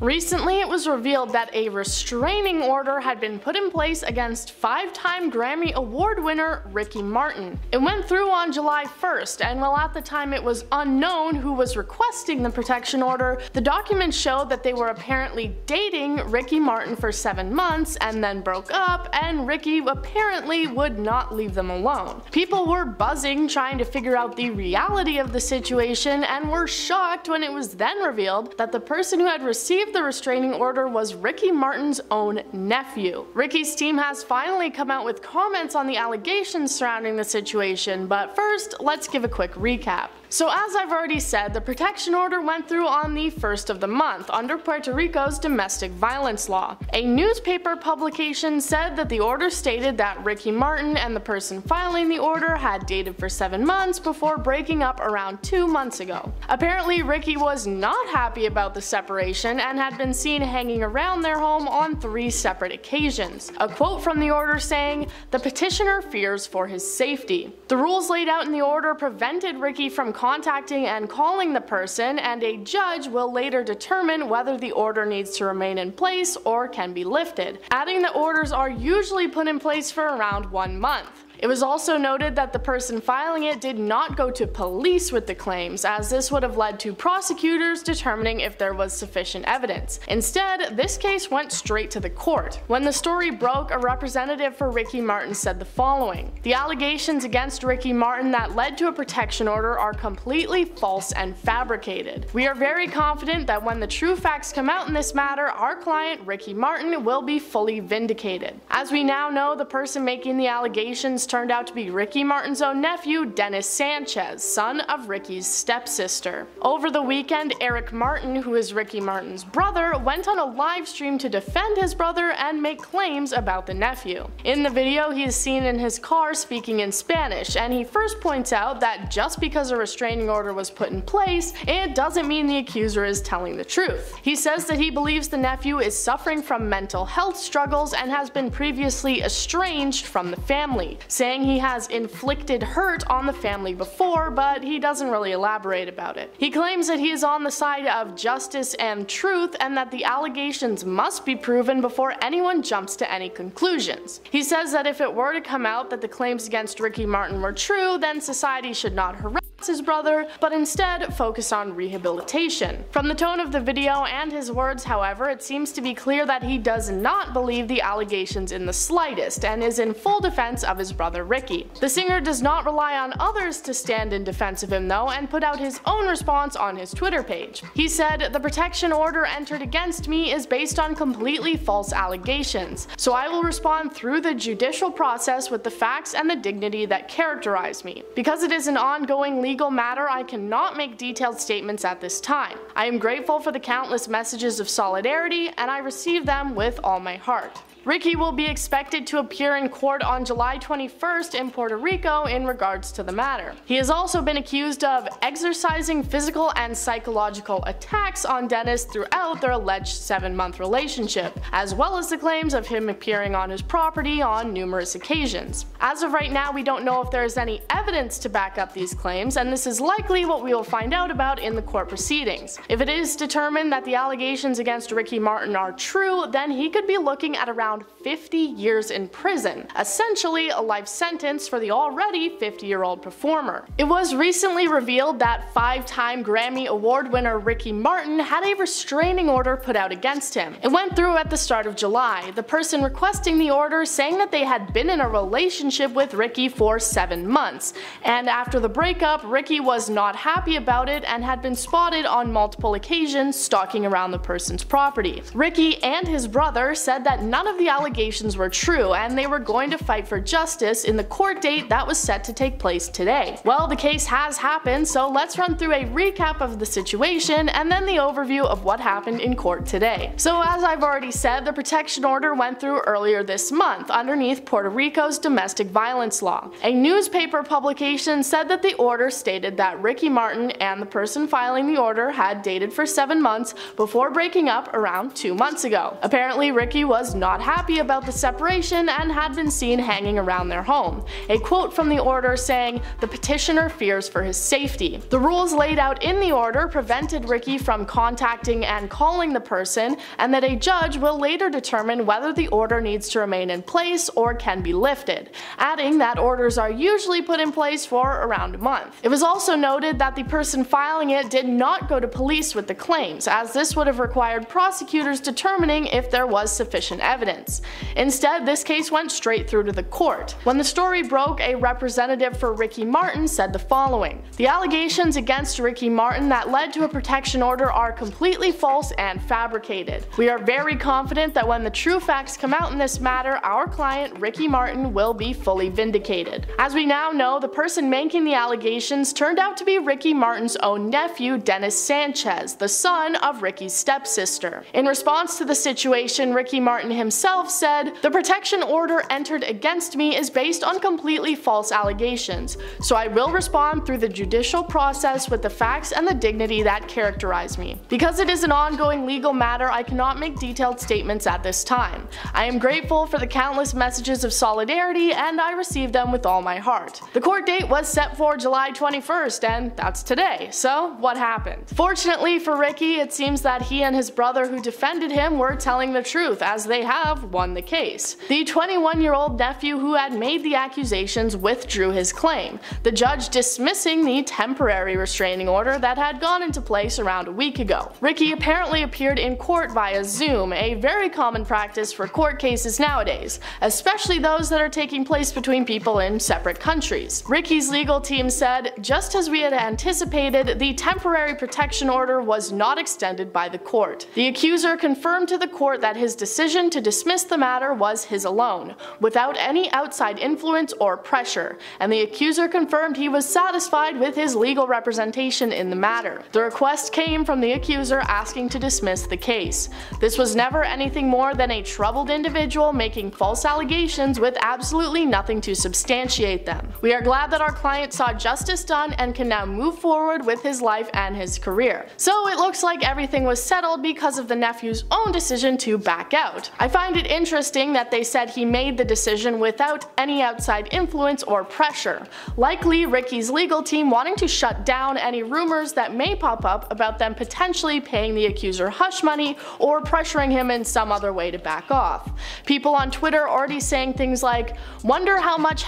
Recently, it was revealed that a restraining order had been put in place against 5-time Grammy Award winner Ricky Martin. It went through on July 1st, and while at the time it was unknown who was requesting the protection order, the documents showed that they were apparently dating Ricky Martin for 7 months and then broke up, and Ricky apparently would not leave them alone. People were buzzing trying to figure out the reality of the situation and were shocked when it was then revealed that the person who had received the restraining order was Ricky Martin's own nephew. Ricky's team has finally come out with comments on the allegations surrounding the situation, but first, let's give a quick recap. So as I've already said, the protection order went through on the 1st of the month under Puerto Rico's domestic violence law. A newspaper publication said that the order stated that Ricky Martin and the person filing the order had dated for 7 months before breaking up around 2 months ago. Apparently, Ricky was not happy about the separation and had been seen hanging around their home on 3 separate occasions. A quote from the order saying, "The petitioner fears for his safety." The rules laid out in the order prevented Ricky from contacting and calling the person, and a judge will later determine whether the order needs to remain in place or can be lifted, adding that orders are usually put in place for around 1 month. It was also noted that the person filing it did not go to police with the claims, as this would have led to prosecutors determining if there was sufficient evidence. Instead, this case went straight to the court. When the story broke, a representative for Ricky Martin said the following: "The allegations against Ricky Martin that led to a protection order are completely false and fabricated. We are very confident that when the true facts come out in this matter, our client, Ricky Martin, will be fully vindicated." As we now know, the person making the allegations turned out to be Ricky Martin's own nephew, Dennis Sanchez, son of Ricky's stepsister. Over the weekend, Eric Martin, who is Ricky Martin's brother, went on a live stream to defend his brother and make claims about the nephew. In the video, he is seen in his car speaking in Spanish, and he first points out that just because a restraining order was put in place, it doesn't mean the accuser is telling the truth. He says that he believes the nephew is suffering from mental health struggles and has been previously estranged from the family, saying he has inflicted hurt on the family before, but he doesn't really elaborate about it. He claims that he is on the side of justice and truth, and that the allegations must be proven before anyone jumps to any conclusions. He says that if it were to come out that the claims against Ricky Martin were true, then society should not harass his brother, but instead focus on rehabilitation. From the tone of the video and his words, however, it seems to be clear that he does not believe the allegations in the slightest and is in full defense of his brother Ricky. The singer does not rely on others to stand in defense of him though, and put out his own response on his Twitter page. He said, "The protection order entered against me is based on completely false allegations, so I will respond through the judicial process with the facts and the dignity that characterize me. Because it is an ongoing legal matter, I cannot make detailed statements at this time. I am grateful for the countless messages of solidarity, and I receive them with all my heart." Ricky will be expected to appear in court on July 21st in Puerto Rico in regards to the matter. He has also been accused of exercising physical and psychological attacks on Dennis throughout their alleged 7-month relationship, as well as the claims of him appearing on his property on numerous occasions. As of right now, we don't know if there is any evidence to back up these claims, and this is likely what we will find out about in the court proceedings. If it is determined that the allegations against Ricky Martin are true, then he could be looking at around 50 years in prison, essentially a life sentence for the already 50-year-old performer. It was recently revealed that 5-time Grammy Award winner Ricky Martin had a restraining order put out against him. It went through at the start of July, the person requesting the order saying that they had been in a relationship with Ricky for 7 months, and after the breakup, Ricky was not happy about it and had been spotted on multiple occasions stalking around the person's property. Ricky and his brother said that none of the allegations were true, and they were going to fight for justice in the court date that was set to take place today. Well, the case has happened, so let's run through a recap of the situation and then the overview of what happened in court today. So as I've already said, the protection order went through earlier this month underneath Puerto Rico's domestic violence law. A newspaper publication said that the order stated that Ricky Martin and the person filing the order had dated for 7 months before breaking up around 2 months ago. Apparently, Ricky was not happy unhappy about the separation and had been seen hanging around their home. A quote from the order saying, "The petitioner fears for his safety." The rules laid out in the order prevented Ricky from contacting and calling the person, and that a judge will later determine whether the order needs to remain in place or can be lifted, adding that orders are usually put in place for around a month. It was also noted that the person filing it did not go to police with the claims, as this would have required prosecutors determining if there was sufficient evidence. Instead, this case went straight through to the court. When the story broke, a representative for Ricky Martin said the following: "The allegations against Ricky Martin that led to a protection order are completely false and fabricated. We are very confident that when the true facts come out in this matter, our client Ricky Martin will be fully vindicated." As we now know, the person making the allegations turned out to be Ricky Martin's own nephew, Dennis Sanchez, the son of Ricky's stepsister. In response to the situation, Ricky Martin himself said, "The protection order entered against me is based on completely false allegations, so I will respond through the judicial process with the facts and the dignity that characterize me. Because it is an ongoing legal matter, I cannot make detailed statements at this time. I am grateful for the countless messages of solidarity, and I received them with all my heart." The court date was set for July 21st, and that's today. So what happened? Fortunately for Ricky, it seems that he and his brother who defended him were telling the truth, as they have won the case. The 21-year-old nephew who had made the accusations withdrew his claim, the judge dismissing the temporary restraining order that had gone into place around a week ago. Ricky apparently appeared in court via Zoom, a very common practice for court cases nowadays, especially those that are taking place between people in separate countries. Ricky's legal team said, "Just as we had anticipated, the temporary protection order was not extended by the court. The accuser confirmed to the court that his decision to dismiss the matter was his alone, without any outside influence or pressure, and the accuser confirmed he was satisfied with his legal representation in the matter. The request came from the accuser asking to dismiss the case. This was never anything more than a troubled individual making false allegations with absolutely nothing to substantiate them. We are glad that our client saw justice done and can now move forward with his life and his career." So it looks like everything was settled because of the nephew's own decision to back out. I find it interesting that they said he made the decision without any outside influence or pressure, likely Ricky's legal team wanting to shut down any rumors that may pop up about them potentially paying the accuser hush money or pressuring him in some other way to back off. People on Twitter already saying things like, "Wonder how much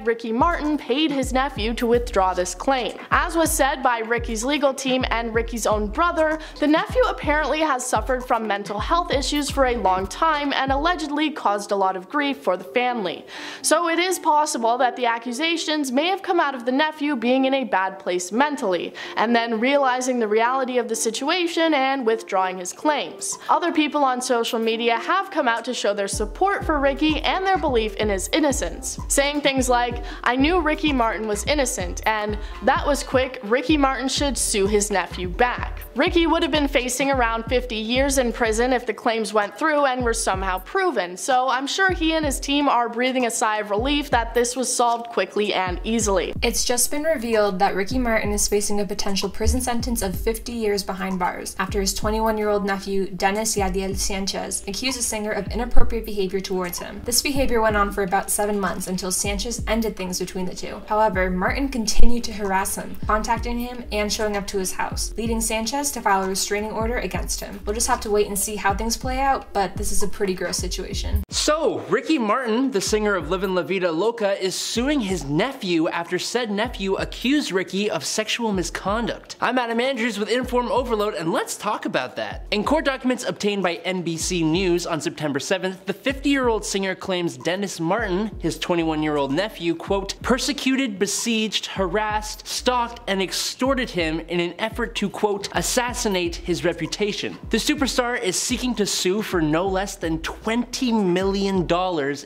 #Ricky Martin paid his nephew to withdraw this claim." As was said by Ricky's legal team and Ricky's own brother, the nephew apparently has suffered from mental health issues for a long time and allegedly caused a lot of grief for the family. So it is possible that the accusations may have come out of the nephew being in a bad place mentally, and then realizing the reality of the situation and withdrawing his claims. Other people on social media have come out to show their support for Ricky and their belief in his innocence, saying things like, "I knew Ricky Martin was innocent," and "That was quick, Ricky Martin should sue his nephew back." Ricky would have been facing around 50 years in prison if the claims went through and were somehow proven, so I'm sure he and his team are breathing a sigh of relief that this was solved quickly and easily. It's just been revealed that Ricky Martin is facing a potential prison sentence of 50 years behind bars after his 21-year-old nephew, Dennis Sanchez, accused the singer of inappropriate behavior towards him. This behavior went on for about 7 months until Sanchez ended things between the two. However, Martin continued to harass him, contacting him and showing up to his house, leading Sanchez to file a restraining order against him. We'll just have to wait and see how things play out, but this is a pretty gross situation. So, Ricky Martin, the singer of Livin' La Vida Loca, is suing his nephew after said nephew accused Ricky of sexual misconduct. I'm Adam Andrews with InformOverload, and let's talk about that. In court documents obtained by NBC News on September 7th, the 50-year-old singer claims Dennis Martin, his 21-year-old nephew, quote, persecuted, besieged, harassed, stalked, and extorted him in an effort to, quote, assassinate his reputation. The superstar is seeking to sue for no less than $20 million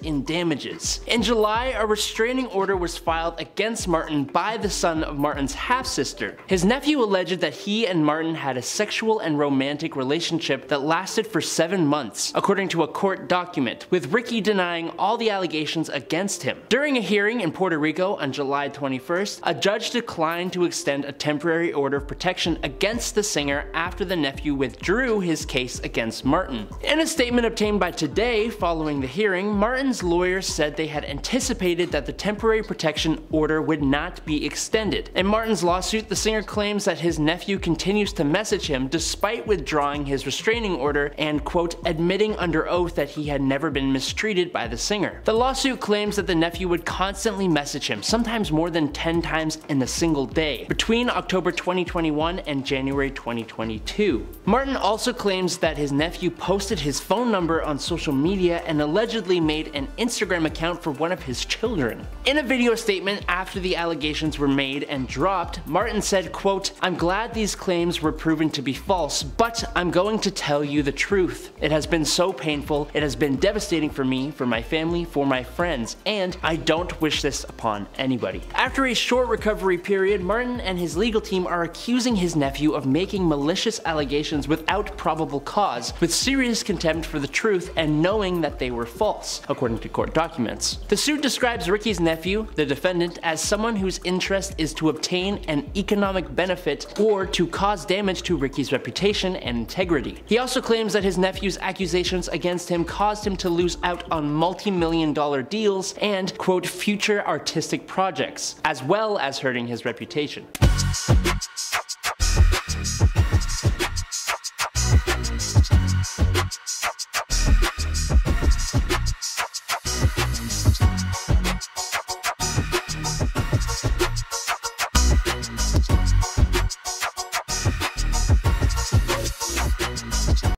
in damages. In July, a restraining order was filed against Martin by the son of Martin's half-sister. His nephew alleged that he and Martin had a sexual and romantic relationship that lasted for 7 months, according to a court document, with Ricky denying all the allegations against him. During a hearing in Puerto Rico on July 21st, a judge declined to extend a temporary order of protection against the singer after the nephew withdrew his case against Martin. In a statement obtained by But today, following the hearing, Martin's lawyers said they had anticipated that the temporary protection order would not be extended. In Martin's lawsuit, the singer claims that his nephew continues to message him despite withdrawing his restraining order and, quote, admitting under oath that he had never been mistreated by the singer. The lawsuit claims that the nephew would constantly message him, sometimes more than 10 times in a single day, between October 2021 and January 2022. Martin also claims that his nephew posted his phone number on social media and allegedly made an Instagram account for one of his children. In a video statement after the allegations were made and dropped, Martin said, quote, "I'm glad these claims were proven to be false, but I'm going to tell you the truth. It has been so painful, it has been devastating for me, for my family, for my friends, and I don't wish this upon anybody." After a short recovery period, Martin and his legal team are accusing his nephew of making malicious allegations without probable cause, with serious contempt for the truth and knowing that they were false, according to court documents. The suit describes Ricky's nephew, the defendant, as someone whose interest is to obtain an economic benefit or to cause damage to Ricky's reputation and integrity. He also claims that his nephew's accusations against him caused him to lose out on multi-million-dollar deals and, quote, future artistic projects, as well as hurting his reputation.